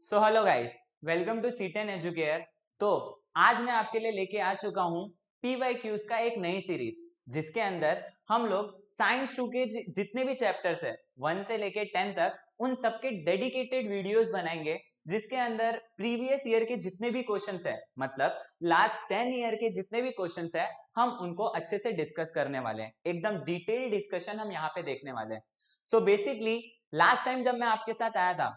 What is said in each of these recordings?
So hello guys, welcome to C10 Educare. तो आज मैं आपके लिए लेके आ चुका हूँ PYQs का एक नई सीरीज, जिसके अंदर हम लोग साइंस 2 के जितने भी चैप्टर्स है 1 से लेके 10 तक उन सबके डेडिकेटेड वीडियोस बनाएंगे, जिसके अंदर प्रीवियस ईयर के जितने भी क्वेश्चंस है, मतलब लास्ट 10 ईयर के जितने भी क्वेश्चंस है, हम उनको अच्छे से डिस्कस करने वाले हैं। एकदम डिटेल डिस्कशन हम यहाँ पे देखने वाले हैं। सो बेसिकली लास्ट टाइम जब मैं आपके साथ आया था,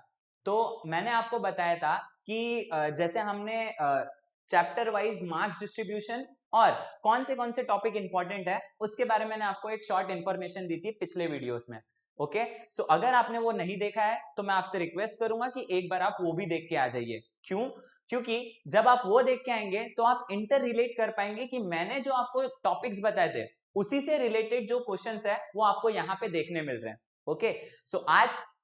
तो मैंने आपको बताया था कि जैसे हमने चैप्टर वाइज मार्क्स डिस्ट्रीब्यूशन और कौन से टॉपिक इंपॉर्टेंट है उसके बारे में मैंने आपको एक शॉर्ट इंफॉर्मेशन दी थी पिछले वीडियोस में। ओके, सो अगर आपने वो नहीं देखा है तो मैं आपसे रिक्वेस्ट करूंगा कि एक बार आप वो भी देख के आ जाइए। क्यों? क्योंकि जब आप वो देख के आएंगे तो आप इंटर रिलेट कर पाएंगे कि मैंने जो आपको टॉपिक्स बताए थे उसी से रिलेटेड जो क्वेश्चंस है वो आपको यहाँ पे देखने मिल रहे हैं। ओके, सो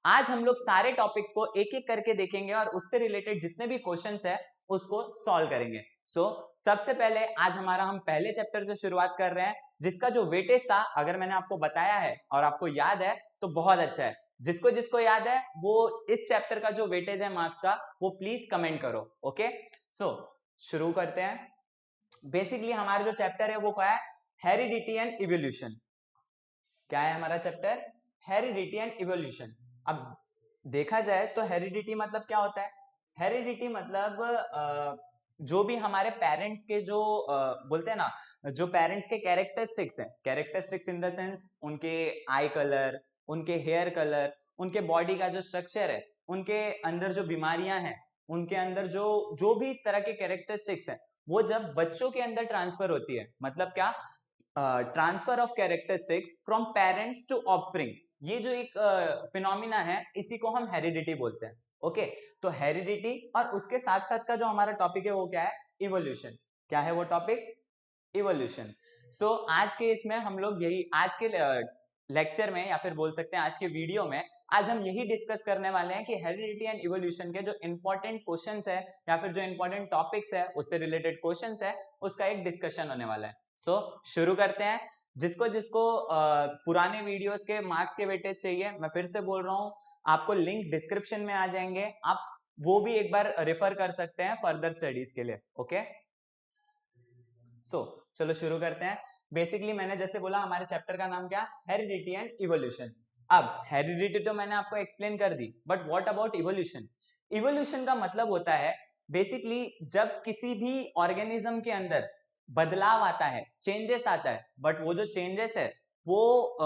आज हम लोग सारे टॉपिक्स को एक एक करके देखेंगे और उससे रिलेटेड जितने भी क्वेश्चंस है उसको सॉल्व करेंगे। सबसे पहले आज हम पहले चैप्टर से शुरुआत कर रहे हैं, जिसका जो वेटेज था, अगर मैंने आपको बताया है और आपको याद है तो बहुत अच्छा है। जिसको जिसको याद है वो इस चैप्टर का जो वेटेज है मार्क्स का, वो प्लीज कमेंट करो। ओके, सो शुरू करते हैं। बेसिकली हमारा जो चैप्टर है वो क्या है? Heredity and evolution. क्या है हमारा चैप्टर? Heredity and evolution. अब देखा जाए तो हेरिडिटी मतलब क्या होता है? हेरिडिटी मतलब जो भी हमारे पेरेंट्स के जो बोलते हैं ना, जो पेरेंट्स के कैरेक्टरिस्टिक्स हैं, कैरेक्टरिस्टिक्स इन द सेंस उनके आई कलर, उनके हेयर कलर, उनके बॉडी का जो स्ट्रक्चर है, उनके अंदर जो बीमारियां हैं, उनके अंदर जो जो भी तरह के कैरेक्टरिस्टिक्स हैं, वो जब बच्चों के अंदर ट्रांसफर होती है, मतलब क्या? Transfer of characteristics from parents to offspring, ये जो एक फिनोमिना है इसी को हम हेरिडिटी बोलते हैं। ओके, तो हेरिडिटी और उसके साथ साथ का जो हमारा टॉपिक है वो क्या है? इवोल्यूशन। क्या है वो टॉपिक? इवोल्यूशन। आज के इसमें हम लोग यही आज के लेक्चर में, या फिर बोल सकते हैं आज के वीडियो में, आज हम यही डिस्कस करने वाले हैं कि हेरिडिटी एंड इवोल्यूशन के जो इंपॉर्टेंट क्वेश्चंस है या फिर जो इंपॉर्टेंट टॉपिक्स है उससे रिलेटेड क्वेश्चंस है, उसका एक डिस्कशन होने वाला है। शुरू करते हैं। जिसको जिसको पुराने वीडियोस के मार्क्स के वेटेज चाहिए, मैं फिर से बोल रहा हूँ, आपको लिंक डिस्क्रिप्शन में आ जाएंगे, आप वो भी एक बार रेफर कर सकते हैं फर्दर स्टडीज के लिए। ओके, चलो शुरू करते हैं। बेसिकली मैंने जैसे बोला, हमारे चैप्टर का नाम क्या? Heredity and evolution. अब हेरिडिटी तो मैंने आपको एक्सप्लेन कर दी, but what about evolution? Evolution का मतलब होता है बेसिकली जब किसी भी ऑर्गेनिज्म के अंदर बदलाव आता है, चेंजेस आता है, बट वो जो चेंजेस है वो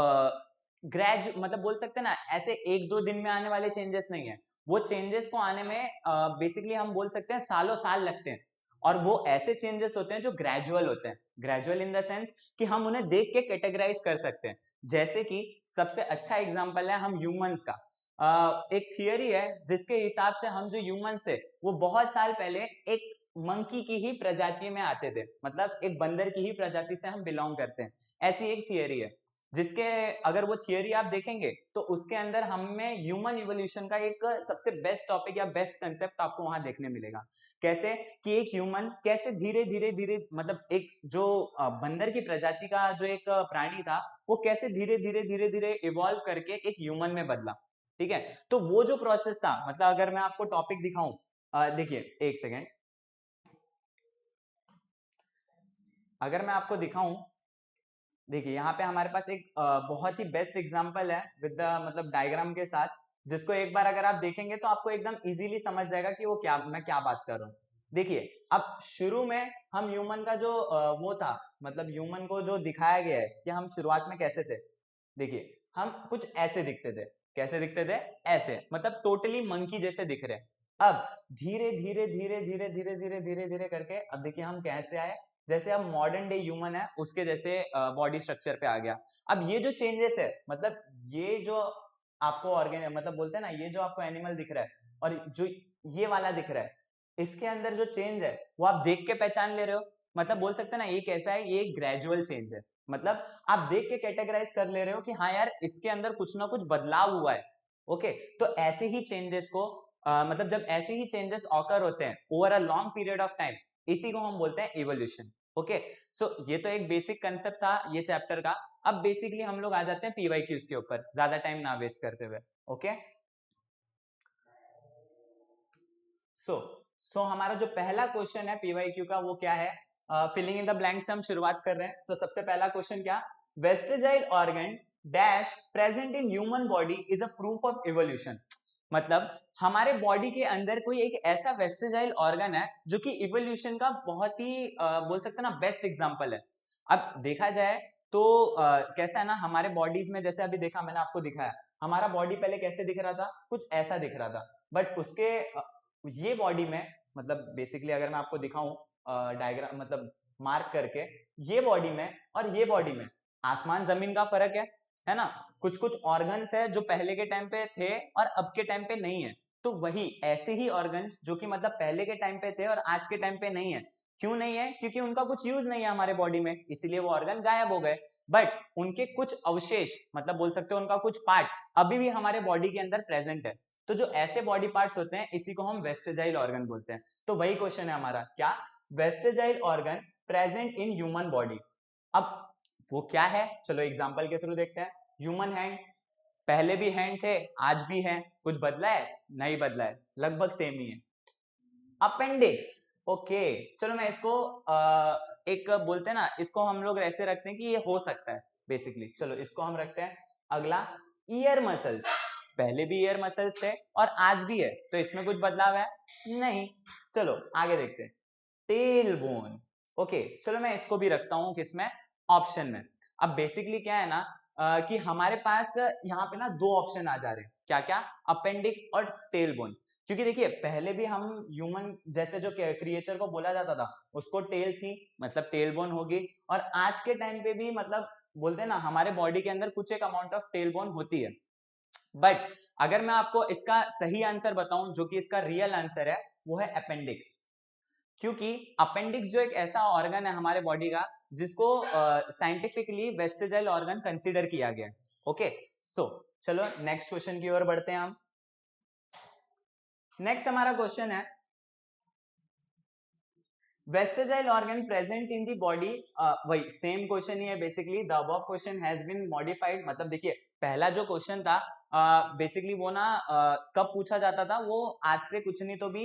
मतलब बोल सकते हैं ना, ऐसे एक दो दिन में आने वाले चेंजेस नहीं है। वो चेंजेस को आने में बेसिकली हम बोल सकते हैं सालों साल लगते हैं। और वो ऐसे चेंजेस होते हैं जो ग्रेजुअल होते हैं। ग्रेजुअल इन द सेंस कि हम उन्हें देख के कैटेगराइज कर सकते हैं। जैसे कि सबसे अच्छा एग्जांपल है हम ह्यूमंस का। एक थियरी है जिसके हिसाब से हम जो ह्यूमंस थे वो बहुत साल पहले एक मंकी की ही प्रजाति में आते थे, मतलब एक बंदर की ही प्रजाति से हम बिलोंग करते हैं। ऐसी एक थियरी है, जिसके अगर वो थियरी आप देखेंगे तो उसके अंदर हमें ह्यूमन इवोल्यूशन का एक सबसे बेस्ट टॉपिक या बेस्ट कंसेप्ट आपको वहां देखने मिलेगा। कैसे? कि एक ह्यूमन कैसे धीरे धीरे धीरे, मतलब एक जो बंदर की प्रजाति का जो एक प्राणी था, वो कैसे धीरे धीरे धीरे धीरे इवॉल्व करके एक ह्यूमन में बदला। ठीक है, तो वो जो प्रोसेस था, मतलब अगर मैं आपको टॉपिक दिखाऊं, देखिए एक सेकेंड, अगर मैं आपको दिखाऊं, देखिए यहाँ पे हमारे पास एक बहुत ही बेस्ट एग्जांपल है विद द मतलब डायग्राम के साथ, जिसको एक बार अगर आप देखेंगे तो आपको एकदम इजीली समझ जाएगा कि वो क्या, मैं क्या बात कर रहा हूँ। देखिए, अब शुरू में हम ह्यूमन का जो वो था, मतलब ह्यूमन को जो दिखाया गया है कि हम शुरुआत में कैसे थे। देखिए, हम कुछ ऐसे दिखते थे। कैसे दिखते थे? ऐसे, मतलब टोटली मंकी जैसे दिख रहे हैं। अब धीरे धीरे धीरे धीरे धीरे धीरे धीरे धीरे करके अब देखिए हम कैसे आए, जैसे अब मॉडर्न डे ह्यूमन है उसके जैसे बॉडी स्ट्रक्चर पे आ गया। अब ये जो चेंजेस है, मतलब ये जो आपको ऑर्गेन मतलब बोलते हैं ना, ये जो आपको एनिमल दिख रहा है और जो ये वाला दिख रहा है, इसके अंदर जो चेंज है वो आप देख के पहचान ले रहे हो। मतलब बोल सकते हैं ना, ये कैसा है, ये ग्रेजुअल चेंज है। मतलब आप देख के कैटेगराइज कर ले रहे हो कि हाँ यार, इसके अंदर कुछ ना कुछ बदलाव हुआ है। ओके, तो ऐसे ही चेंजेस को मतलब जब ऐसे ही चेंजेस ऑकर होते हैं over a long period of time, इसी को हम बोलते हैं इवोल्यूशन। ओके, ये तो एक बेसिक कंसेप्ट था ये चैप्टर का। अब बेसिकली हम लोग आ जाते हैं पीवाईक्यूज के ऊपर, ज्यादा टाइम ना वेस्ट करते हुए। ओके, सो सो हमारा जो पहला क्वेश्चन है पीवाईक्यू का वो क्या है, फिलिंग इन द ब्लैंक्स हम शुरुआत कर रहे हैं। सो सबसे पहला क्वेश्चन क्या, vestigial organ dash present in human body is a proof of evolution. मतलब हमारे बॉडी के अंदर कोई एक ऐसा वेस्टिजाइल ऑर्गन है जो कि इवोल्यूशन का बहुत ही बोल सकते हैं ना बेस्ट एग्जांपल है। अब देखा जाए तो कैसा है ना, हमारे बॉडीज में जैसे अभी देखा मैंने आपको दिखाया, हमारा बॉडी पहले कैसे दिख रहा था, कुछ ऐसा दिख रहा था, बट उसके ये बॉडी में मतलब बेसिकली अगर मैं आपको दिखाऊं डायग्राम मतलब मार्क करके, ये बॉडी में और ये बॉडी में आसमान जमीन का फर्क है ना। कुछ कुछ ऑर्गन्स है जो पहले के टाइम पे थे और अब के टाइम पे नहीं है। तो वही ऐसे ही ऑर्गन्स जो कि मतलब पहले के टाइम पे थे और आज के टाइम पे नहीं है। क्यों नहीं है? क्योंकि उनका कुछ यूज नहीं है हमारे बॉडी में, इसीलिए वो ऑर्गन गायब हो गए। बट उनके कुछ अवशेष मतलब बोल सकते हो उनका कुछ पार्ट अभी भी हमारे बॉडी के अंदर प्रेजेंट है। तो जो ऐसे बॉडी पार्ट्स होते हैं इसी को हम वेस्टिजाइल ऑर्गन बोलते हैं। तो वही क्वेश्चन है हमारा, क्या vestigial organ present in human body. अब वो क्या है, चलो एग्जांपल के थ्रू देखते हैं। ह्यूमन हैंड, पहले भी हैंड थे आज भी हैं, कुछ बदला है? नहीं बदला है, लगभग सेम ही है। अपेंडिक्स, ओके, चलो मैं इसको एक बोलते हैं ना, इसको हम लोग ऐसे रखते हैं कि ये हो सकता है बेसिकली, चलो इसको हम रखते हैं। अगला ईयर मसल्स, पहले भी ईयर मसल्स थे और आज भी है, तो इसमें कुछ बदलाव है? नहीं। चलो आगे देखते हैं। टेल बोन, ओके, चलो मैं इसको भी रखता हूं किसमें, ऑप्शन में। अब बेसिकली क्या है ना कि हमारे पास यहाँ पे ना दो ऑप्शन आ जा रहे हैं, क्या क्या, अपेंडिक्स और टेल बोन। क्योंकि देखिए पहले भी हम ह्यूमन जैसे जो क्रिएचर को बोला जाता था उसको टेल थी, मतलब टेल बोन होगी, और आज के टाइम पे भी मतलब बोलते हैं ना हमारे बॉडी के अंदर कुछ एक अमाउंट ऑफ टेल बोन होती है। बट अगर मैं आपको इसका सही आंसर बताऊं जो कि इसका रियल आंसर है, वो है अपेंडिक्स। क्योंकि अपेंडिक्स जो एक ऐसा ऑर्गन है हमारे बॉडी का जिसको साइंटिफिकली वेस्टिजाइल ऑर्गन कंसीडर किया गया है। ओके, सो चलो नेक्स्ट क्वेश्चन की ओर बढ़ते हैं हम। नेक्स्ट हमारा क्वेश्चन है, vestigial organ present in the body, वही सेम क्वेश्चन ही है basically, the above question has been modified. मतलब देखिए पहला जो क्वेश्चन था बेसिकली वो ना कब पूछा जाता था, वो आज से कुछ नहीं तो भी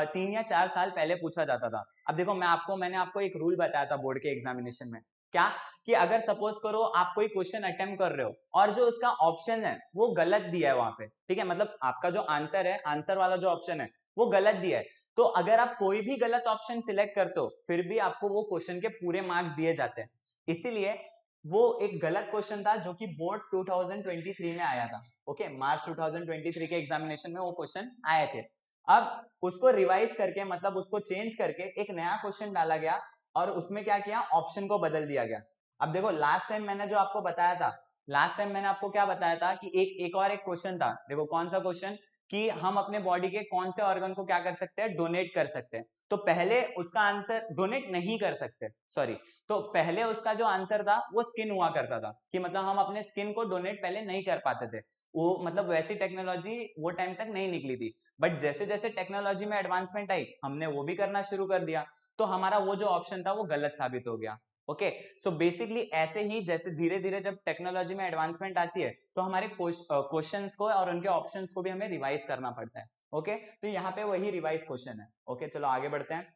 3 या 4 साल पहले पूछा जाता था। अब देखो मैंने आपको एक रूल बताया था बोर्ड के एग्जामिनेशन में, क्या कि अगर सपोज करो आप कोई क्वेश्चन अटेम्प्ट कर रहे हो और जो उसका ऑप्शन है वो गलत दिया है वहां पे, ठीक है, मतलब आपका जो आंसर है, आंसर वाला जो ऑप्शन है वो गलत दिया है, तो अगर आप कोई भी गलत ऑप्शन सिलेक्ट करते हो फिर भी आपको वो क्वेश्चन के पूरे मार्क्स दिए जाते हैं। इसीलिए वो एक गलत क्वेश्चन था जो कि बोर्ड 2023 में आया था। ओके, मार्च 2023 के एग्जामिनेशन में वो क्वेश्चन आए थे। अब उसको रिवाइज करके मतलब उसको चेंज करके एक नया क्वेश्चन डाला गया और उसमें क्या किया, ऑप्शन को बदल दिया गया। अब देखो लास्ट टाइम मैंने जो आपको बताया था, लास्ट टाइम मैंने आपको क्या बताया था कि एक और एक क्वेश्चन था, देखो कौन सा क्वेश्चन, कि हम अपने बॉडी के कौन से ऑर्गन को क्या कर सकते हैं, डोनेट कर सकते हैं। तो पहले उसका आंसर डोनेट नहीं कर सकते, सॉरी, तो पहले उसका जो आंसर था वो स्किन हुआ करता था, कि मतलब हम अपने स्किन को डोनेट पहले नहीं कर पाते थे, वो मतलब वैसी टेक्नोलॉजी वो टाइम तक नहीं निकली थी। बट जैसे जैसे टेक्नोलॉजी में एडवांसमेंट आई हमने वो भी करना शुरू कर दिया, तो हमारा वो जो ऑप्शन था वो गलत साबित हो गया। ओके, सो बेसिकली ऐसे ही जैसे धीरे धीरे जब टेक्नोलॉजी में एडवांसमेंट आती है तो हमारे क्वेश्चंस को और उनके ऑप्शंस को भी हमें रिवाइज करना पड़ता है। ओके, तो यहाँ पे वही रिवाइज क्वेश्चन है। ओके, चलो आगे बढ़ते हैं।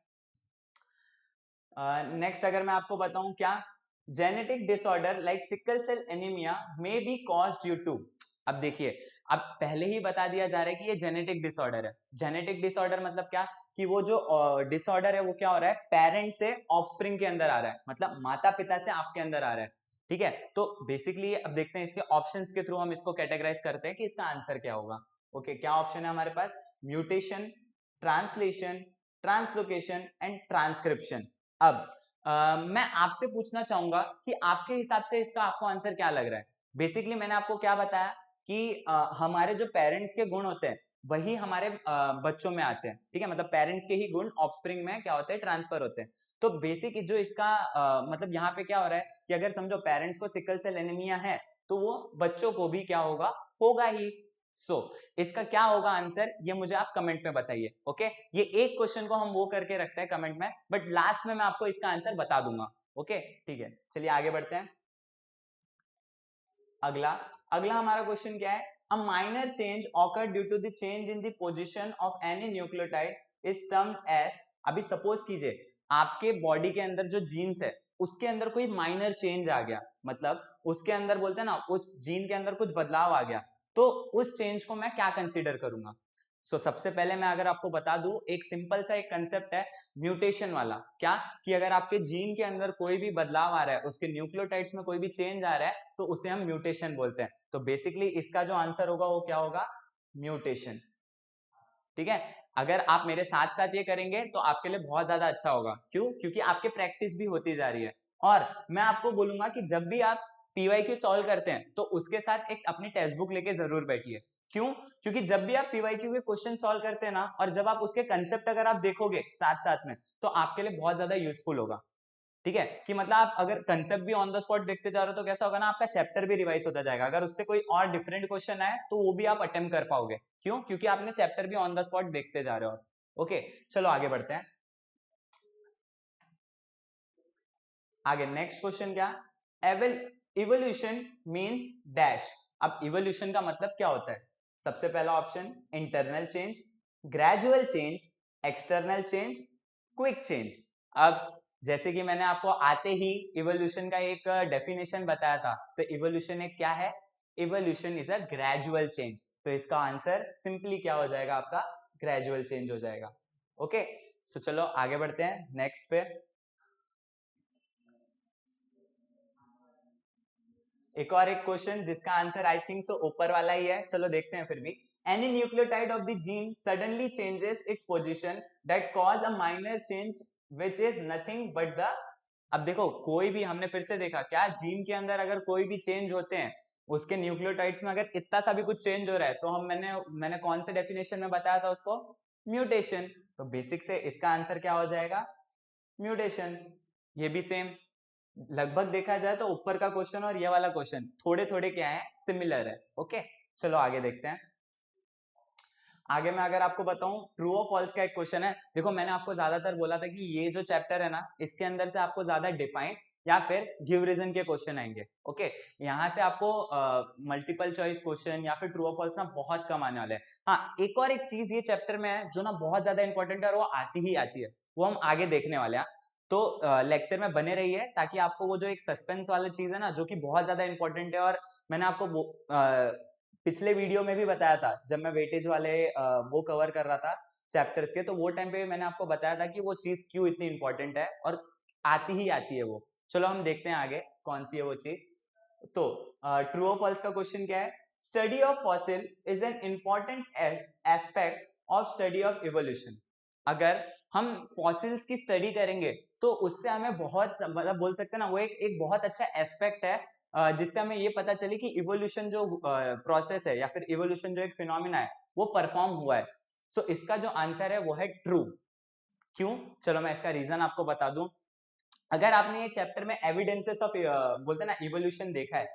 नेक्स्ट अगर मैं आपको बताऊं, क्या genetic disorder like sickle cell anaemia may be caused due to. अब देखिए, अब पहले ही बता दिया जा रहा है कि ये जेनेटिक डिसऑर्डर है। जेनेटिक डिसऑर्डर मतलब क्या, कि वो जो डिसऑर्डर है वो क्या हो रहा है, पेरेंट से ऑफस्प्रिंग के अंदर आ रहा है, मतलब माता पिता से आपके अंदर आ रहा है। ठीक है, तो बेसिकली अब देखते हैं इसके ऑप्शंस के थ्रू हम इसको कैटेगराइज करते हैं कि इसका आंसर क्या होगा। ओके, क्या ऑप्शन है हमारे पास, mutation, translation, translocation and transcription. अब मैं आपसे पूछना चाहूंगा कि आपके हिसाब से इसका आपको आंसर क्या लग रहा है। बेसिकली मैंने आपको क्या बताया कि हमारे जो पेरेंट्स के गुण होते हैं वही हमारे बच्चों में आते हैं, ठीक है, मतलब पेरेंट्स के ही गुण ऑफस्प्रिंग में क्या होते हैं, ट्रांसफर होते हैं। तो बेसिक जो इसका मतलब यहाँ पे क्या हो रहा है कि अगर समझो पेरेंट्स को सिकल सेल एनीमिया है तो वो बच्चों को भी क्या होगा, होगा ही। सो इसका क्या होगा आंसर, ये मुझे आप कमेंट में बताइए। ओके, ये एक क्वेश्चन को हम वो करके रखते हैं कमेंट में, बट लास्ट में मैं आपको इसका आंसर बता दूंगा। ओके, ठीक है, चलिए आगे बढ़ते हैं। अगला अगला हमारा क्वेश्चन क्या है, a minor change occur due to the change in the position of any nucleotide is termed as, अभी सपोज कीजिए आपके बॉडी के अंदर जो जीन्स है उसके अंदर कोई माइनर चेंज आ गया, मतलब उसके अंदर बोलते हैं ना उस जीन के अंदर कुछ बदलाव आ गया, तो उस चेंज को मैं क्या कंसीडर करूंगा? सबसे पहले मैं अगर आपको बता दूं, एक सिंपल सा एक कंसेप्ट है म्यूटेशन वाला, क्या कि अगर आपके जीन के अंदर कोई भी बदलाव आ रहा है, उसके न्यूक्लियोटाइड्स में कोई भी चेंज आ रहा है, तो उसे हम म्यूटेशन बोलते हैं। तो बेसिकली इसका जो आंसर होगा वो क्या होगा? म्यूटेशन। ठीक है, अगर आप मेरे साथ साथ ये करेंगे तो आपके लिए बहुत ज्यादा अच्छा होगा। क्यों? क्योंकि आपके प्रैक्टिस भी होती जा रही है। और मैं आपको बोलूंगा कि जब भी आप पीवाईक्यू सॉल्व करते हैं तो उसके साथ एक अपनी टेक्स्ट बुक लेके जरूर बैठिए। क्यों? क्योंकि जब भी आप पीवाईक्यू के क्वेश्चन सॉल्व करते हैं ना, और जब आप उसके कंसेप्ट अगर आप देखोगे साथ साथ में, तो आपके लिए बहुत ज्यादा यूजफुल होगा। ठीक है, कि मतलब आप अगर कंसेप्ट भी ऑन द स्पॉट देखते जा रहे हो तो कैसा होगा ना, आपका चैप्टर भी रिवाइज होता जाएगा। अगर उससे कोई और डिफरेंट क्वेश्चन आए तो वो भी आप अटेम्प्ट कर पाओगे। क्यों? क्योंकि आपने चैप्टर भी ऑन द स्पॉट देखते जा रहे हो। ओके, चलो आगे बढ़ते हैं। आगे नेक्स्ट क्वेश्चन क्या? Evolution means dash. अब इवोल्यूशन का मतलब क्या होता है? सबसे पहला option internal change, gradual change, external change, quick change. अब जैसे कि मैंने आपको आते ही इवोल्यूशन का एक डेफिनेशन बताया था, तो इवोल्यूशन एक क्या है? Evolution is a gradual change. तो इसका आंसर सिंपली क्या हो जाएगा? आपका ग्रेजुअल चेंज हो जाएगा। ओके, सो चलो आगे बढ़ते हैं नेक्स्ट पे। एक और एक क्वेश्चन जिसका आंसर आई थिंक सो ऊपर वाला ही है, चलो देखते हैं फिर भी। Any nucleotide of the gene suddenly changes its position that cause a minor change which is nothing but the, अब देखो कोई भी, हमने फिर से देखा क्या, जीन के अंदर अगर कोई भी चेंज होते हैं, उसके न्यूक्लियोटाइड्स में अगर इतना सा भी कुछ चेंज हो रहा है, तो हम मैंने कौन से डेफिनेशन में बताया था उसको? म्यूटेशन। तो बेसिक से इसका आंसर क्या हो जाएगा? म्यूटेशन। ये भी सेम, लगभग देखा जाए तो ऊपर का क्वेश्चन और ये वाला क्वेश्चन थोड़े थोड़े क्या है, सिमिलर है। ओके, चलो आगे देखते हैं। आगे मैं अगर आपको बताऊं, ट्रू और फॉल्स का एक क्वेश्चन है। देखो मैंने आपको ज्यादातर बोला था कि ये जो चैप्टर है ना, इसके अंदर से आपको ज्यादा डिफाइन या फिर गिव रीजन के क्वेश्चन आएंगे। ओके, यहाँ से आपको मल्टीपल चॉइस क्वेश्चन या फिर ट्रू और फॉल्स ना बहुत कम आने वाले हैं। हाँ, एक और एक चीज ये चैप्टर में है जो ना बहुत ज्यादा इंपॉर्टेंट है और वो आती ही आती है, वो हम आगे देखने वाले हैं। तो लेक्चर में बने रहिए, ताकि आपको वो जो एक सस्पेंस वाला चीज है ना, जो कि बहुत ज्यादा इंपॉर्टेंट है, और मैंने आपको पिछले वीडियो में भी बताया था जब मैं वेटेज वाले वो कवर कर रहा था चैप्टर्स के, तो वो टाइम पे मैंने आपको बताया था कि वो चीज क्यों इतनी इंपॉर्टेंट है और आती ही आती है वो। चलो हम देखते हैं आगे कौन सी है वो चीज। तो ट्रू और फॉल्स का क्वेश्चन क्या है? Study of fossil is an important aspect of study of evolution. अगर हम फॉसिल्स की स्टडी करेंगे तो उससे हमें बहुत, मतलब बोल सकते हैं ना, वो एक बहुत अच्छा एस्पेक्ट है, जिससे हमें ये पता चले कि इवोल्यूशन जो प्रोसेस है या फिर इवोल्यूशन जो एक फिनोमिना है वो परफॉर्म हुआ है। इसका जो आंसर है वो है ट्रू। क्यों? चलो मैं इसका रीजन आपको बता दूं। अगर आपने ये चैप्टर में एविडेंसेस ऑफ, बोलते हैं ना, इवोल्यूशन देखा है,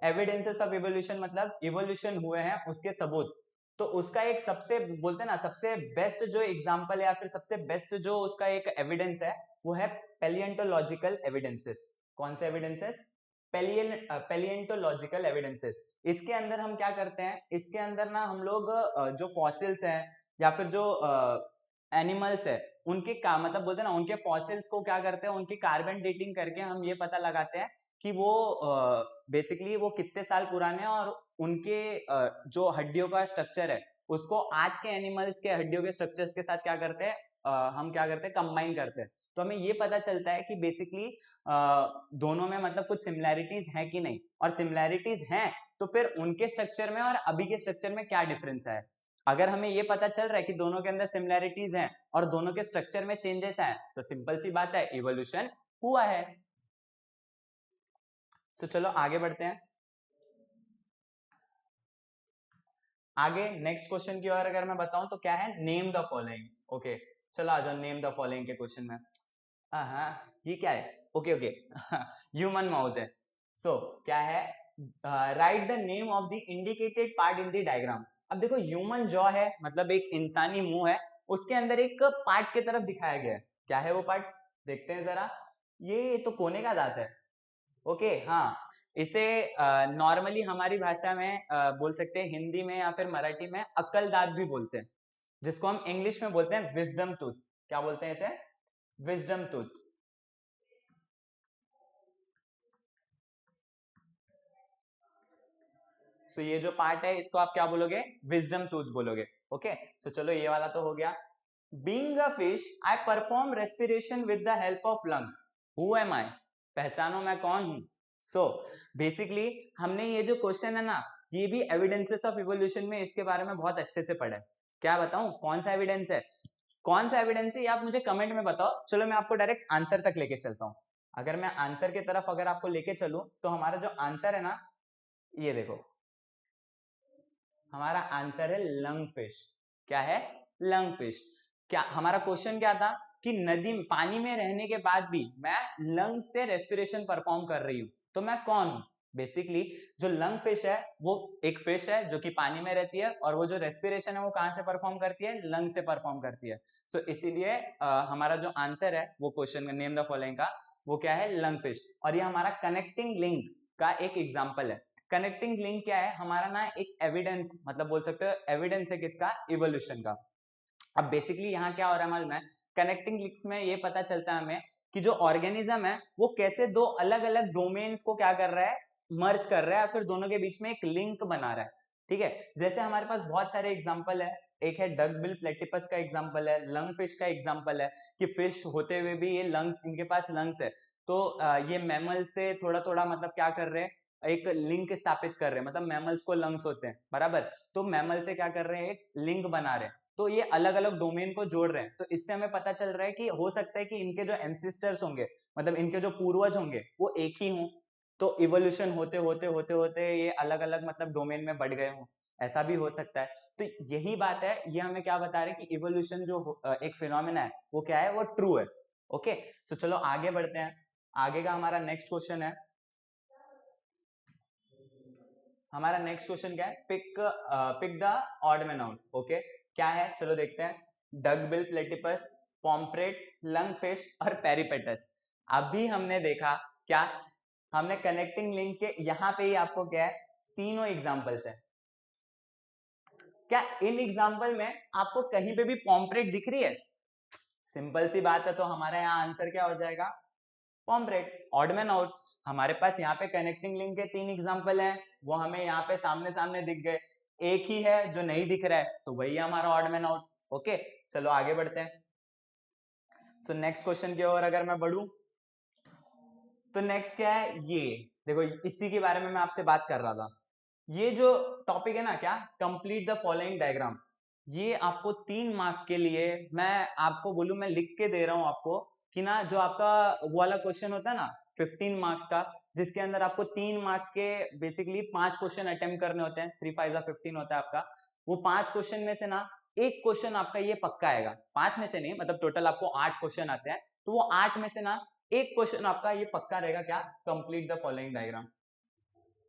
एविडेंसेस ऑफ इवोल्यूशन मतलब इवोल्यूशन हुए हैं उसके सबूत, तो उसका एक सबसे, बोलते हैं ना, सबसे बेस्ट जो एग्जांपल है या फिर सबसे बेस्ट जो उसका एक एविडेंस है वो है पैलिएंटोलॉजिकल एविडेंसेस। कौन से एविडेंसेस? पैलिएंटोलॉजिकल एविडेंसेस। इसके अंदर हम क्या करते हैं, इसके अंदर ना हम लोग जो फॉसिल्स हैं या फिर जो एनिमल्स है, उनके का मतलब, बोलते हैं ना, उनके फॉसिल्स को क्या करते हैं, उनकी कार्बन डेटिंग करके हम ये पता लगाते हैं कि वो बेसिकली वो कितने साल पुराने हैं, और उनके जो हड्डियों का स्ट्रक्चर है उसको आज के एनिमल्स के हड्डियों के स्ट्रक्चर्स के साथ क्या करते हैं, हम क्या करते हैं, कंबाइन करते हैं। तो हमें ये पता चलता है कि बेसिकली दोनों में मतलब कुछ सिमिलैरिटीज हैं कि नहीं, और सिमिलैरिटीज हैं तो फिर उनके स्ट्रक्चर में और अभी के स्ट्रक्चर में क्या डिफरेंस है। अगर हमें ये पता चल रहा है कि दोनों के अंदर सिमिलैरिटीज हैं और दोनों के स्ट्रक्चर में चेंजेस हैं, तो सिंपल सी बात है, इवोल्यूशन हुआ है। चलो आगे बढ़ते हैं। आगे नेक्स्ट क्वेश्चन की ओर अगर मैं बताऊं तो क्या है, नेम द फॉलोइंग। ओके, चलो आ जाओ नेम द फॉलोइंग के क्वेश्चन में। हाँ, ये क्या है? ओके ओके, ह्यूमन माउथ है। क्या है? Right the name of the indicated part in the diagram. अब देखो ह्यूमन जॉ है, मतलब एक इंसानी मुंह है, उसके अंदर एक पार्ट की तरफ दिखाया गया है। क्या है वो पार्ट? देखते हैं जरा। ये तो कोने का दांत है। ओके, हाँ, इसे नॉर्मली हमारी भाषा में बोल सकते हैं, हिंदी में या फिर मराठी में अक्कल दांत भी बोलते हैं। जिसको हम इंग्लिश में बोलते हैं विजडम टूथ। क्या बोलते हैं इसे? Wisdom tooth. सो ये जो पार्ट है इसको आप क्या बोलोगे? विजडम टूथ बोलोगे। ओके, सो चलो ये वाला तो हो गया। Being a fish I perform respiration with the help of lungs. Who am I? पहचानो मैं कौन हूं। सो बेसिकली हमने ये जो क्वेश्चन है ना, ये भी एविडेंसेस ऑफ इवोल्यूशन में इसके बारे में बहुत अच्छे से पढ़ा है। क्या बताऊं कौन सा एविडेंस है? कौन सा एविडेंस है ये आप मुझे कमेंट में बताओ। चलो मैं आपको डायरेक्ट आंसर तक लेके चलता हूं। अगर मैं आंसर की तरफ अगर आपको लेके चलूं तो हमारा जो आंसर है ना, ये देखो, हमारा आंसर है लंग फिश। क्या है? Lung fish. क्या हमारा क्वेश्चन क्या था कि नदी पानी में रहने के बाद भी मैं लंग से रेस्पिरेशन परफॉर्म कर रही हूं, तो मैं कौन हूं? बेसिकली जो लंग फिश है वो एक फिश है जो कि पानी में रहती है, और वो जो रेस्पिरेशन है वो कहां से परफॉर्म करती है? लंग से परफॉर्म करती है। सो इसीलिए हमारा जो आंसर है वो क्वेश्चन नेम द फॉलोइंग का वो क्या है? Lung fish. और ये हमारा कनेक्टिंग लिंक का एक एग्जाम्पल है। कनेक्टिंग लिंक क्या है? हमारा ना एक एविडेंस, मतलब बोल सकते हो एविडेंस है किसका? इवोल्यूशन का। अब बेसिकली यहाँ क्या हो रहा है मालूम है? कनेक्टिंग लिंक्स में ये पता चलता है हमें कि जो ऑर्गेनिज्म है वो कैसे दो अलग अलग डोमेन्स को क्या कर रहा है? मर्ज कर रहा है, फिर दोनों के बीच में एक लिंक बना रहा है। ठीक है, जैसे हमारे पास बहुत सारे एग्जाम्पल है। एक है डक बिल प्लेटिपस का एग्जाम्पल है, लंग फिश का एग्जाम्पल है कि फिश होते हुए भी ये लंग्स, इनके पास लंग्स है। तो ये मैमल से थोड़ा थोड़ा मतलब क्या कर रहे हैं? एक लिंक स्थापित कर रहे हैं, मतलब मैमल्स को लंग्स होते हैं बराबर, तो मैमल से क्या कर रहे हैं? एक लिंक बना रहे हैं। तो ये अलग अलग डोमेन को जोड़ रहे हैं। तो इससे हमें पता चल रहा है कि हो सकता है कि इनके जो एंसिस्टर्स होंगे, मतलब इनके जो पूर्वज होंगे वो एक ही हों। तो इवोल्यूशन होते होते होते होते ये अलग अलग मतलब डोमेन में बढ़ गए हों, ऐसा भी हो सकता है। तो यही बात है, ये हमें क्या बता रहे हैं कि इवोल्यूशन जो एक फिनोमेना है वो क्या है? वो ट्रू है। ओके, सो चलो आगे बढ़ते हैं। आगे का हमारा नेक्स्ट क्वेश्चन है, हमारा नेक्स्ट क्वेश्चन क्या है? Pick the odd man out. Okay, क्या है चलो देखते हैं। Duck bill platypus, pomfret, lung fish और पेरिपेटस। अभी हमने देखा क्या? हमने कनेक्टिंग लिंक के यहाँ पे ही आपको क्या है? तीनों एग्जांपल्स है। क्या इन एग्जांपल में आपको कहीं पे भी पॉम्फ्रेट दिख रही है? सिंपल सी बात है, तो हमारा यहाँ आंसर क्या हो जाएगा? पॉम्फ्रेट। Odd man out. हमारे पास यहाँ पे कनेक्टिंग लिंक के तीन एग्जांपल हैं, वो हमें यहाँ पे सामने सामने दिख गए। एक ही है जो नहीं दिख रहा है, तो वही है हमारा ऑड मैन आउट। ओके, चलो आगे बढ़ते हैं। सो नेक्स्ट क्वेश्चन की ओर अगर मैं बढ़ूं तो नेक्स्ट क्या है? ये देखो, इसी के बारे में मैं आपसे बात कर रहा था। ये जो टॉपिक है ना, क्या? Complete the following diagram. ये आपको 3 मार्क के लिए मैं आपको बोलूं, मैं लिख के दे रहा हूं आपको कि ना, जो आपका वो वाला क्वेश्चन होता है ना 15 मार्क्स का, जिसके अंदर आपको 3 मार्क के बेसिकली 5 क्वेश्चन अटेम्प्ट करने होते हैं, 3 5 15 होता है आपका। वो 5 क्वेश्चन में से ना एक क्वेश्चन आपका ये पक्का आएगा। 5 में से नहीं, मतलब टोटल आपको 8 क्वेश्चन आते हैं, तो वो 8 में से ना एक क्वेश्चन आपका ये पक्का रहेगा। क्या? Complete the following diagram.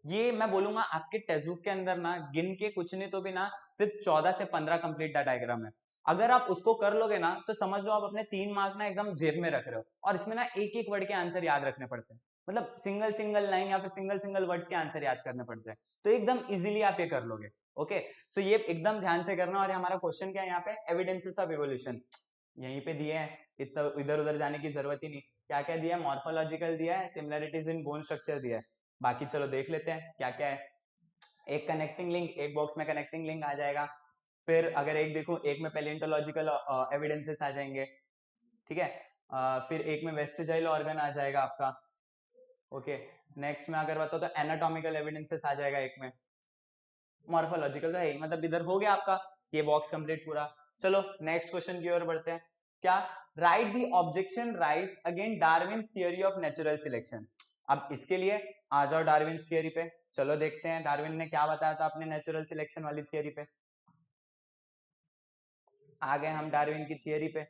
ये मैं बोलूंगा आपके टेक्स्ट बुक के अंदर ना गिन के कुछ नहीं तो भी ना सिर्फ 14 से 15 कंप्लीट डायग्राम है। अगर आप उसको कर लोगे ना तो समझ लो आप अपने 3 मार्क ना एकदम जेब में रख रहे हो। और इसमें ना एक एक वर्ड के आंसर याद रखने पड़ते हैं, मतलब सिंगल सिंगल लाइन या फिर सिंगल सिंगल वर्ड्स के आंसर याद करने पड़ते हैं। तो एकदम इजीली आप ये कर लोगे। ओके, सो ये एकदम ध्यान से करना। और हमारा क्वेश्चन क्या है यहाँ पे? एविडेंसेस ऑफ इवोल्यूशन यहीं पे दिए हैं, इधर उधर जाने की जरूरत ही नहीं। क्या क्या दिया है? मॉर्फोलॉजिकल दिया है, सिमिलरिटीज इन बोन स्ट्रक्चर दिया है। बाकी चलो देख लेते हैं क्या क्या है। एक कनेक्टिंग लिंक, एक बॉक्स में कनेक्टिंग लिंक आ जाएगा। फिर अगर एक देखो, एक में पैलियोंटोलॉजिकल एविडेंसेस आ जाएंगे। ठीक है, फिर एक में वेस्टिजाइल ऑर्गन आ जाएगा आपका। ओके, नेक्स्ट में अगर बताओ तो एनाटॉमिकल एविडेंसेस आ जाएगा एक में। मॉर्फोलॉजिकल तो है ही, मतलब इधर हो गया आपका ये बॉक्स कंप्लीट पूरा। चलो नेक्स्ट क्वेश्चन की ओर बढ़ते हैं। क्या? Right the objection rise against Darwin theory of natural selection. अब इसके लिए आ जाओ डार्विन थियोरी पे। चलो देखते हैं डार्विन ने क्या बताया था अपने नेचुरल सिलेक्शन वाली थियोरी पे। आ गए हम डार्विन की थियोरी पे।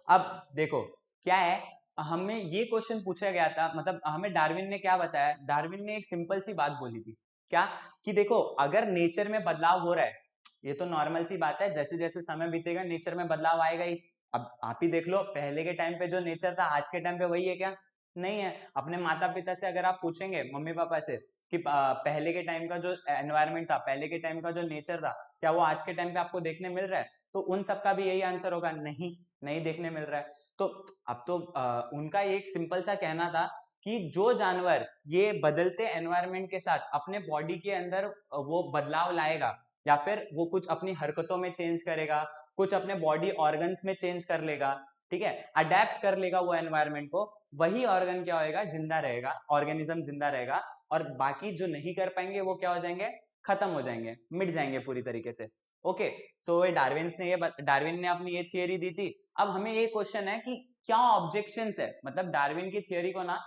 अब देखो क्या है, हमें ये क्वेश्चन पूछा गया था, मतलब हमें डार्विन ने क्या बताया? डार्विन ने एक सिंपल सी बात बोली थी। क्या? कि देखो अगर नेचर में बदलाव हो रहा है, ये तो नॉर्मल सी बात है, जैसे जैसे समय बीतेगा नेचर में बदलाव आएगा ही। अब आप ही देख लो, पहले के टाइम पे जो नेचर था आज के टाइम पे वही है क्या? नहीं है। अपने माता पिता से अगर आप पूछेंगे, मम्मी पापा से, कि पहले के टाइम का जो एनवायरमेंट था, पहले के टाइम का जो नेचर था, क्या वो आज के टाइम पे आपको देखने मिल रहा है? तो उन सबका भी यही आंसर होगा, नहीं, नहीं देखने मिल रहा है। तो अब तो उनका एक सिंपल सा कहना था कि जो जानवर ये बदलते एनवायरनमेंट के साथ अपने बॉडी के अंदर वो बदलाव लाएगा, या फिर वो कुछ अपनी हरकतों में चेंज करेगा, कुछ अपने बॉडी ऑर्गन्स में चेंज कर लेगा, ठीक है, अडेप्ट कर लेगा वो एनवायरनमेंट को, वही ऑर्गन क्या होएगा, जिंदा रहेगा, ऑर्गेनिज्म जिंदा रहेगा, और बाकी जो नहीं कर पाएंगे वो क्या हो जाएंगे, खत्म हो जाएंगे, मिट जाएंगे पूरी तरीके से। ओके, सो डार्विन ने अपनी ये थियरी दी थी। अब हमें ये क्वेश्चन है कि क्या ऑब्जेक्शंस है, मतलब डार्विन की थियरी को ना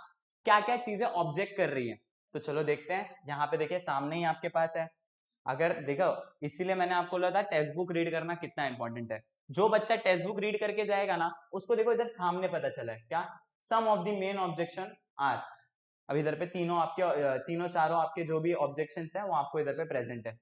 क्या क्या चीजें ऑब्जेक्ट कर रही है। तो चलो देखते हैं, यहाँ पे देखिए सामने ही आपके पास है। अगर देखो, इसीलिए मैंने आपको बोला था टेक्स्ट बुक रीड करना कितना इंपॉर्टेंट है। जो बच्चा टेक्स्ट बुक रीड करके जाएगा ना, उसको देखो इधर सामने पता चला है क्या, some of the main objection are. अब इधर पे तीनों चारों आपके जो भी ऑब्जेक्शन है वो आपको इधर पे प्रेजेंट है।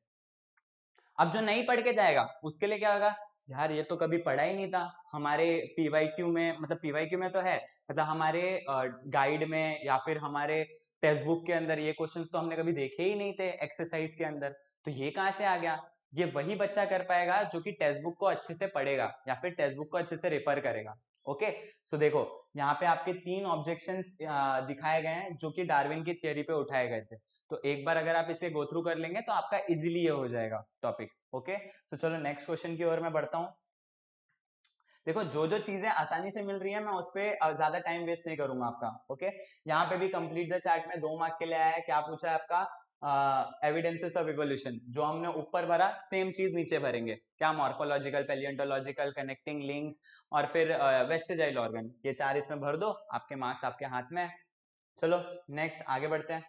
अब जो नहीं पढ़ के जाएगा उसके लिए क्या होगा, यार ये तो कभी पढ़ा ही नहीं था हमारे पीवाईक्यू में, मतलब पीवाईक्यू में तो है, मतलब हमारे गाइड में या फिर हमारे टेक्स्ट बुक के अंदर ये क्वेश्चंस तो हमने कभी देखे ही नहीं थे एक्सरसाइज के अंदर, तो ये कहाँ से आ गया। ये वही बच्चा कर पाएगा जो कि टेक्स्ट बुक को अच्छे से पढ़ेगा या फिर टेक्स्ट बुक को अच्छे से रेफर करेगा। ओके, सो देखो यहाँ पे आपके 3 ऑब्जेक्शंस दिखाए गए हैं जो कि डार्विन की थियरी पे उठाए गए थे। तो एक बार अगर आप इसे गो थ्रू कर लेंगे तो आपका इजीली ये हो जाएगा टॉपिक। ओके, तो चलो नेक्स्ट क्वेश्चन की ओर मैं बढ़ता हूँ। देखो जो जो चीजें आसानी से मिल रही है मैं उस पर ज्यादा टाइम वेस्ट नहीं करूंगा आपका। ओके, यहाँ पे भी कंप्लीट द चार्ट में 2 मार्क के लिए आया है। क्या पूछा है आपका, एविडेंसेस ऑफ इवोल्यूशन, जो हमने ऊपर भरा सेम चीज नीचे भरेंगे, क्या मॉर्फोलॉजिकल, पैलियोंटोलॉजिकल, कनेक्टिंग लिंक्स और फिर वेस्टिजाइल ऑर्गन, ये 4 इसमें भर दो, आपके मार्क्स आपके हाथ में है। चलो नेक्स्ट आगे बढ़ते हैं।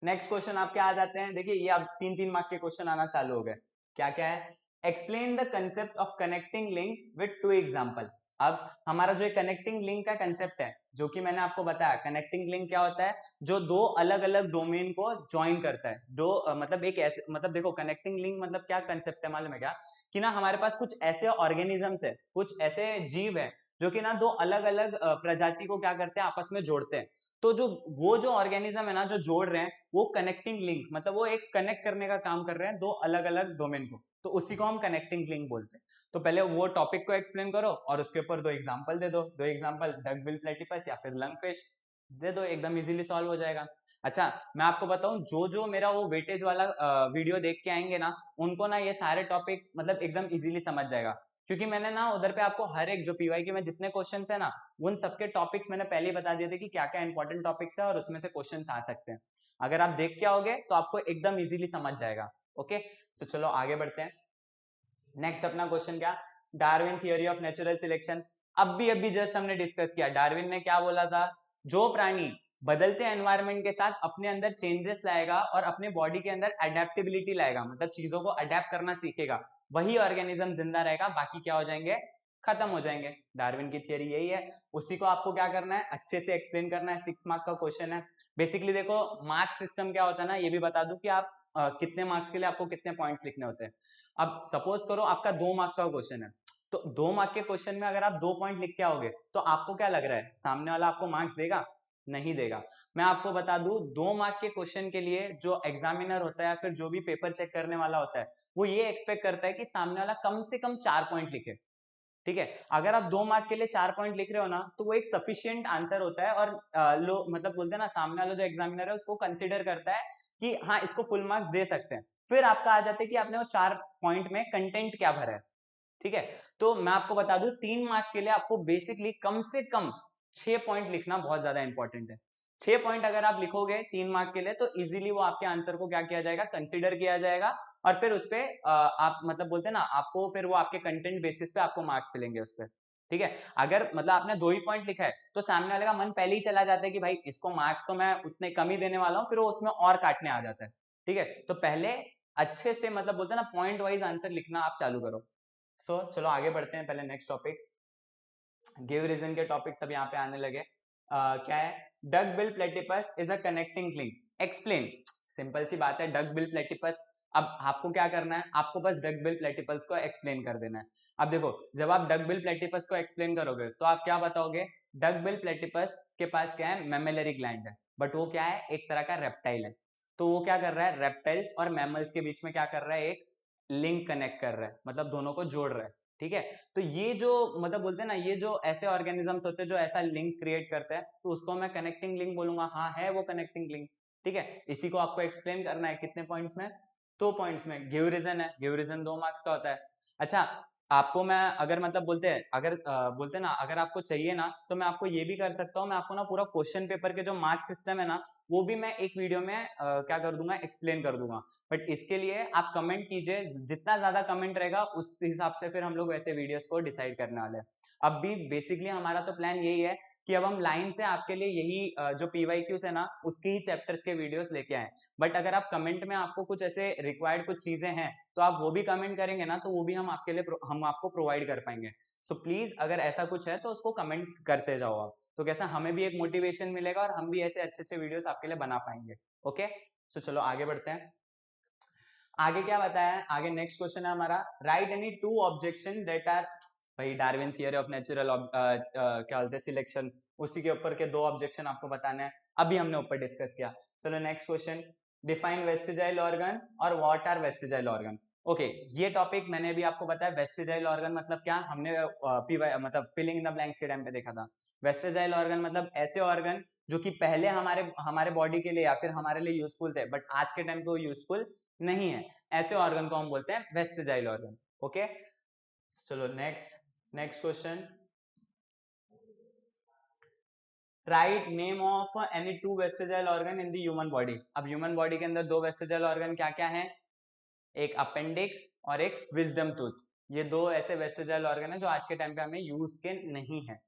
नेक्स्ट क्वेश्चन आपके आ जाते हैं, देखिए ये अब 3-3 मार्क के क्वेश्चन आना चालू हो गए। क्या क्या है, explain the concept of connecting link with 2 example. अब हमारा जो कनेक्टिंग लिंक का कंसेप्ट है, जो कि मैंने आपको बताया, कनेक्टिंग लिंक क्या होता है, जो 2 अलग अलग डोमेन को ज्वाइन करता है। मतलब एक ऐसे, मतलब देखो कनेक्टिंग लिंक मतलब क्या कंसेप्ट है मालूम है क्या, कि ना हमारे पास कुछ ऐसे ऑर्गेनिजम्स है, कुछ ऐसे जीव है जो कि ना 2 अलग अलग प्रजाति को क्या करते हैं, आपस में जोड़ते हैं। तो जो ऑर्गेनिज्म है ना जो जोड़ रहे हैं, वो कनेक्टिंग लिंक, मतलब वो एक कनेक्ट करने का काम कर रहे हैं 2 अलग अलग डोमेन को, तो उसी को हम कनेक्टिंग लिंक बोलते हैं। तो पहले वो टॉपिक को एक्सप्लेन करो और उसके ऊपर 2 एग्जांपल दे दो, 2 एग्जांपल डक बिल प्लेटिपस या फिर लंगफिश दे दो, एकदम इजीली सॉल्व हो जाएगा। अच्छा, मैं आपको बताऊं, जो जो मेरा वो वेटेज वाला वीडियो देख के आएंगे ना, उनको ना ये सारे टॉपिक मतलब एकदम इजीली समझ जाएगा, क्योंकि मैंने ना उधर पे आपको हर एक जो पीवाईक्यू में जितने क्वेश्चंस है ना, उन सबके टॉपिक्स मैंने पहले ही बता दिए थे कि क्या क्या इंपॉर्टेंट टॉपिक्स है और उसमें से क्वेश्चंस आ सकते हैं। अगर आप देख के आओगे तो आपको एकदम इजीली समझ जाएगा। ओके, तो चलो आगे बढ़ते हैं। नेक्स्ट अपना क्वेश्चन क्या, Darwin theory of natural selection. अभी जस्ट हमने डिस्कस किया, डार्विन ने क्या बोला था, जो प्राणी बदलते एनवायरनमेंट के साथ अपने अंदर चेंजेस लाएगा और अपने बॉडी के अंदर अडेप्टेबिलिटी लाएगा, मतलब चीजों को अडेप्ट करना सीखेगा, वही ऑर्गेनिज्म जिंदा रहेगा, बाकी क्या हो जाएंगे, खत्म हो जाएंगे। डार्विन की थियरी यही है, उसी को आपको क्या करना है, अच्छे से एक्सप्लेन करना है। 6 मार्क का क्वेश्चन है। बेसिकली देखो मार्क्स सिस्टम क्या होता है ना, ये भी बता दूं कि आप कितने मार्क्स के लिए आपको कितने पॉइंट्स लिखने होते हैं। अब सपोज करो आपका 2 मार्क का क्वेश्चन है, तो 2 मार्क के क्वेश्चन में अगर आप 2 पॉइंट लिख के आओगे तो आपको क्या लग रहा है, सामने वाला आपको मार्क्स देगा, नहीं देगा। मैं आपको बता दूं, 2 मार्क के क्वेश्चन के लिए जो एग्जामिनर होता है या फिर जो भी पेपर चेक करने वाला होता है, वो ये एक्सपेक्ट करता है कि सामने वाला कम से कम 4 पॉइंट लिखे। ठीक है, अगर आप 2 मार्क के लिए 4 पॉइंट लिख रहे हो ना, तो वो एक सफिशियंट आंसर होता है, और लोग मतलब बोलते हैं ना, सामने वाला जो एग्जामिनर है उसको कंसिडर करता है कि हाँ इसको फुल मार्क्स दे सकते हैं। फिर आपका आ जाता है कि आपने वो 4 पॉइंट में कंटेंट क्या भरा है। ठीक है, तो मैं आपको बता दूं, 3 मार्क के लिए आपको बेसिकली कम से कम 6 पॉइंट लिखना बहुत ज्यादा इंपॉर्टेंट है। 6 पॉइंट अगर आप लिखोगे 3 मार्क के लिए, तो इजीली वो आपके आंसर को क्या किया जाएगा, कंसिडर किया जाएगा, और फिर उस पे आप मतलब बोलते हैं ना, आपको फिर वो आपके कंटेंट बेसिस पे आपको मार्क्स मिलेंगे उस पर। ठीक है, अगर मतलब आपने 2 ही पॉइंट लिखा है तो सामने वाले का मन पहले ही चला जाता है कि भाई इसको मार्क्स तो मैं उतने कम ही देने वाला हूँ, फिर वो उसमें और काटने आ जाता है। ठीक है, तो पहले अच्छे से मतलब बोलते हैं ना, पॉइंट वाइज आंसर लिखना आप चालू करो। चलो आगे बढ़ते हैं, पहले नेक्स्ट टॉपिक, गिव रीजन के टॉपिक सब यहाँ पे आने लगे। क्या है, duck bill platypus is a connecting link, explain. Simple सी बात है, डक बिल प्लेटिपस। अब आपको क्या करना है, आपको बस डक बिल प्लेटिपस को एक्सप्लेन कर देना है। अब देखो, जब आप डक बिल प्लेटिपस को एक्सप्लेन करोगे तो आप क्या बताओगे, डक बिल प्लेटिपस के पास क्या है, मैमेलरी ग्लैंड है, बट वो क्या है, एक तरह का रेप्टाइल है। तो वो क्या कर रहा है, रेप्टाइल्स और मैमल्स के बीच में क्या कर रहा है, एक लिंक कनेक्ट कर रहा है, मतलब दोनों को जोड़ रहा है, ठीक है। तो ये जो मतलब बोलते हैं ना, ये जो ऐसे ऑर्गेनिजम्स होते हैं जो ऐसा लिंक क्रिएट करते हैं, तो उसको मैं कनेक्टिंग लिंक बोलूंगा। हाँ, है वो कनेक्टिंग लिंक, ठीक है। इसी को आपको एक्सप्लेन करना है कितने पॉइंट्स में, 2 पॉइंट्स में। गिव रीजन है, गिव रीजन 2 मार्क्स का होता है। अच्छा, आपको मैं अगर मतलब बोलते हैं, अगर बोलते हैं ना, अगर आपको चाहिए ना, तो मैं आपको ये भी कर सकता हूँ, मैं आपको ना पूरा क्वेश्चन पेपर के जो मार्क्स सिस्टम है ना, वो भी मैं एक वीडियो में क्या कर दूंगा, एक्सप्लेन कर दूंगा। बट इसके लिए आप कमेंट कीजिए, जितना ज्यादा कमेंट रहेगा उस हिसाब से फिर हम लोग वैसे वीडियोस को डिसाइड करने वाले हैं। अब भी बेसिकली हमारा तो प्लान यही है कि अब हम लाइन से आपके लिए यही जो PYQs है ना, उसके ही चैप्टर्स के वीडियोस लेके आए। बट अगर आप कमेंट में आपको कुछ ऐसे रिक्वायर्ड कुछ चीजें हैं, तो आप वो भी कमेंट करेंगे ना, तो वो भी हम आपके लिए हम आपको प्रोवाइड कर पाएंगे। सो प्लीज अगर ऐसा कुछ है तो उसको कमेंट करते जाओ आप, तो कैसा हमें भी एक मोटिवेशन मिलेगा और हम भी ऐसे अच्छे अच्छे वीडियोस आपके लिए बना पाएंगे। ओके, तो चलो आगे बढ़ते हैं। आगे क्या बताया है, आगे नेक्स्ट क्वेश्चन है हमारा, write any 2 objection that are, भाई डार्विन थियरी ऑफ नेचुरल क्या बोलते हैं, सिलेक्शन, उसी के ऊपर के 2 ऑब्जेक्शन आपको बताने हैं, अभी हमने ऊपर डिस्कस किया। चलो नेक्स्ट क्वेश्चन, डिफाइन वेस्टिजाइल ऑर्गन और व्हाट आर वेस्टिजाइल ऑर्गन। ओके, ये टॉपिक मैंने भी आपको बताया, वेस्टिजाइल ऑर्गन मतलब क्या, हमने पीवाई मतलब फिलिंग इन द ब्लैंक्स के टाइम पे देखा था। वेस्टिजाइल ऑर्गन मतलब ऐसे ऑर्गन जो कि पहले हमारे हमारे बॉडी के लिए या फिर हमारे लिए यूजफुल थे, बट आज के टाइम पे वो यूजफुल नहीं है, ऐसे ऑर्गन को हम बोलते हैं वेस्टिजाइल ऑर्गन। ओके, चलो next next question, right name of any 2 vestigial organ in the human body. अब ह्यूमन बॉडी के अंदर 2 वेस्टिजाइल ऑर्गन क्या क्या है, एक अपेंडिक्स और एक विजडम टूथ। ये 2 ऐसे वेस्टिजाइल ऑर्गन है जो आज के टाइम पे हमें यूज के नहीं है।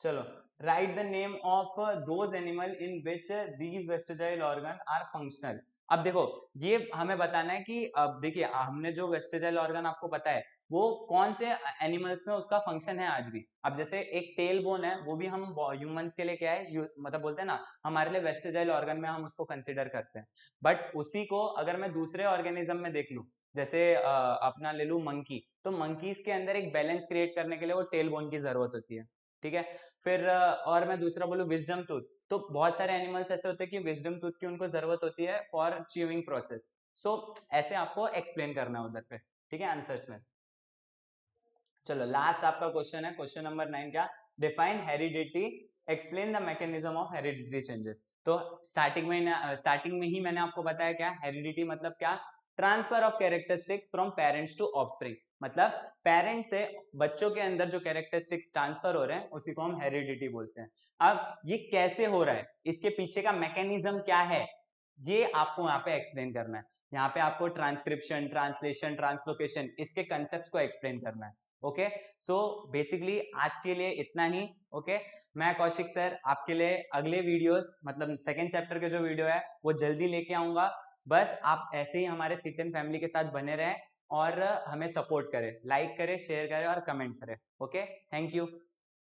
चलो, write the name of those animal in which these vestigial organ are functional. अब देखो, ये हमें बताना है कि अब देखिए, हमने जो वेस्टिजाइल ऑर्गन आपको पता है वो कौन से एनिमल्स में उसका फंक्शन है आज भी। अब जैसे एक टेल बोन है, वो भी हम ह्यूमंस के लिए क्या है, मतलब बोलते हैं ना, हमारे लिए वेस्टिजाइल ऑर्गन में हम उसको कंसिडर करते हैं। बट उसी को अगर मैं दूसरे ऑर्गेनिज्म में देख लूं, जैसे अपना ले लूं मंकी, तो मंकीज के अंदर एक बैलेंस क्रिएट करने के लिए वो टेल बोन की जरूरत होती है, ठीक है। फिर और मैं दूसरा बोलूं विजडम टूथ, तो बहुत सारे एनिमल्स ऐसे होते हैं कि विजडम टूथ की उनको जरूरत होती है फॉर च्यूइंग प्रोसेस। सो ऐसे आपको एक्सप्लेन करना है उधर पे, ठीक है, आंसर्स में। चलो लास्ट आपका क्वेश्चन है, क्वेश्चन नंबर 9, क्या, define heredity, explain the mechanism of hereditary changes. तो स्टार्टिंग में ही मैंने आपको बताया क्या हेरिडिटी मतलब क्या, transfer of characteristics from parents to offspring, मतलब पेरेंट्स से बच्चों के अंदर जो कैरेक्टरिस्टिक्स ट्रांसफर हो रहे हैं उसी को हम हेरिडिटी बोलते हैं। अब ये कैसे हो रहा है, इसके पीछे का मैकेनिज्म क्या है, ये आपको यहाँ पे एक्सप्लेन करना है। यहाँ पे आपको ट्रांसक्रिप्शन, ट्रांसलेशन, ट्रांसलोकेशन, इसके कंसेप्ट को एक्सप्लेन करना है। ओके, सो बेसिकली आज के लिए इतना ही। ओके, मैं कौशिक सर आपके लिए अगले वीडियोस, मतलब सेकेंड चैप्टर के जो वीडियो है वो जल्दी लेके आऊंगा। बस आप ऐसे ही हमारे सिटन फैमिली के साथ बने रहें और हमें सपोर्ट करें, लाइक करें, शेयर करें और कमेंट करें। Okay, thank you.